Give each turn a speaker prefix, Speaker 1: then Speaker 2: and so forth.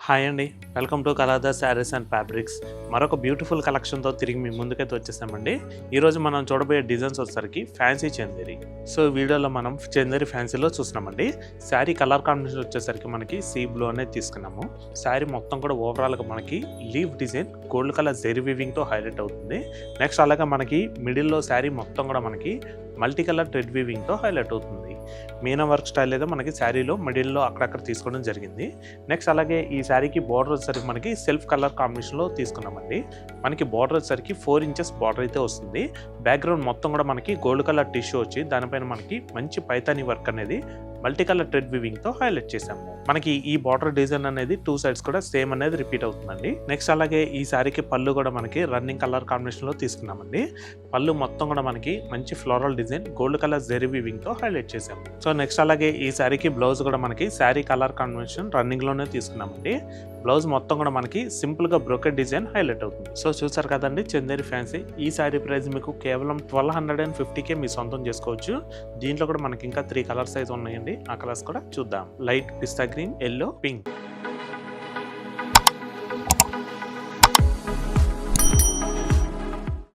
Speaker 1: Hi అండి. Welcome to Kalada sarees and fabrics. మరొక beautiful కలెక్షన్‌తో తిరిగి మీ ముందుకైతే వచ్చేసామండి. ఈరోజు మనం చూడబోయే డిజైన్స్ వచ్చేసరికి ఫ్యాన్సీ చందేరి. సో, వీడియోలో మనం చందేరి ఫ్యాన్సీలో చూస్తున్నామండి. శారీ కలర్ కాంబినేషన్ వచ్చేసరికి మనకి సీ బ్లూ అనేది తీసుకున్నాము. శారీ మొత్తం కూడా ఓవరాల్‌గా మనకి leaf design gold colour zari వీవింగ్‌తో హైలైట్ అవుతుంది. నెక్స్ట్ అలాగే మనకి మిడిల్‌లో శారీ మొత్తం కూడా మనకి మల్టీ కలర్ థ్రెడ్ వీవింగ్‌తో హైలైట్ అవుతుంది. మీనా వర్క్ స్టైల్ అయితే మనకి శారీలో మిడిల్‌లో అక్కడక్కడ తీసుకోవడం జరిగింది. నెక్స్ట్ అలాగే ఈ శారీకి బార్డర్ వచ్చేసరికి మనకి సెల్ఫ్ కలర్ కాంబినేషన్‌లో తీసుకున్నామండి. మనకి బార్డర్ వచ్చేసరికి 4 ఇంచెస్ బార్డర్ అయితే వస్తుంది. బ్యాక్‌గ్రౌండ్ మొత్తం కూడా మనకి గోల్డ్ కలర్ టిష్యూ వచ్చి దానిపైన మనకి మంచి పైతాని వర్క్ అనేది మల్టీ కలర్ థ్రెడ్ వీవింగ్‌తో హైలైట్ చేసాము. మనకి ఈ బార్డర్ డిజైన్ అనేది 2 సైడ్స్ కూడా సేమ్ అనేది రిపీట్ అవుతుందండి. నెక్స్ట్ అలాగే ఈ శారీకి పళ్ళు కూడా మనకి రన్నింగ్ కలర్ కాంబినేషన్‌లో తీసుకున్నామండి. పళ్ళు మొత్తం కూడా మనకి మంచి floral design gold colour zari వీవింగ్‌తో హైలైట్ చేసాము. సో నెక్స్ట్ అలాగే ఈ శారీకి బ్లౌజ్ కూడా మనకి శారీ కలర్ కాంబినేషన్ రన్నింగ్‌లోనే తీసుకున్నామండి. బ్లౌజ్ మొత్తం కూడా మనకి సింపుల్గా బ్రోకెట్ డిజైన్ హైలైట్ అవుతుంది. సో చూసారు కదండి చందేరి ఫ్యాన్సీ. ఈ శారీ ప్రైస్ మీకు కేవలం 1250కే మీ సొంతం చేసుకోవచ్చు. దీంట్లో కూడా మనకి ఇంకా 3 కలర్స్ అయితే ఉన్నాయండి. ఆ కలర్స్ కూడా చూద్దాం. లైట్ పిస్తా గ్రీన్, ఎల్లో, పింక్.